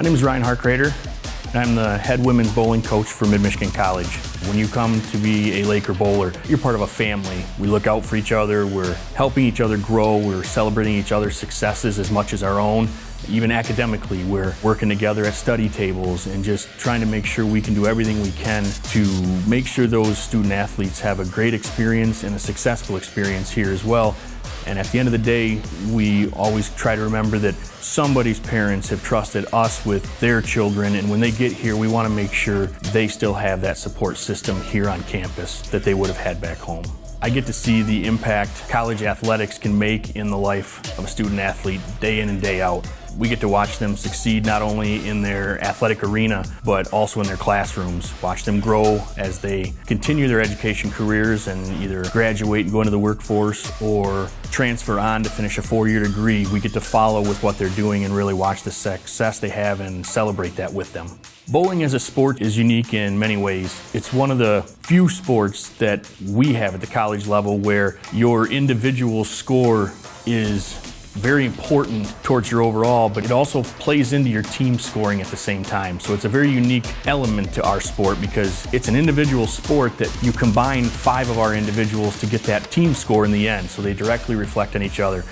My name is Ryan Harkrader, and I'm the head women's bowling coach for Mid-Michigan College. When you come to be a Laker bowler, you're part of a family. We look out for each other, we're helping each other grow, we're celebrating each other's successes as much as our own. Even academically, we're working together at study tables and just trying to make sure we can do everything we can to make sure those student athletes have a great experience and a successful experience here as well. And at the end of the day, we always try to remember that somebody's parents have trusted us with their children, and when they get here, we want to make sure they still have that support system here on campus that they would have had back home. I get to see the impact college athletics can make in the life of a student athlete day in and day out. We get to watch them succeed not only in their athletic arena, but also in their classrooms. Watch them grow as they continue their education careers and either graduate and go into the workforce or transfer on to finish a 4-year degree. We get to follow with what they're doing and really watch the success they have and celebrate that with them. Bowling as a sport is unique in many ways. It's one of the few sports that we have at the college level where your individual score is very important towards your overall, but it also plays into your team scoring at the same time. So it's a very unique element to our sport because it's an individual sport that you combine 5 of our individuals to get that team score in the end. So they directly reflect on each other.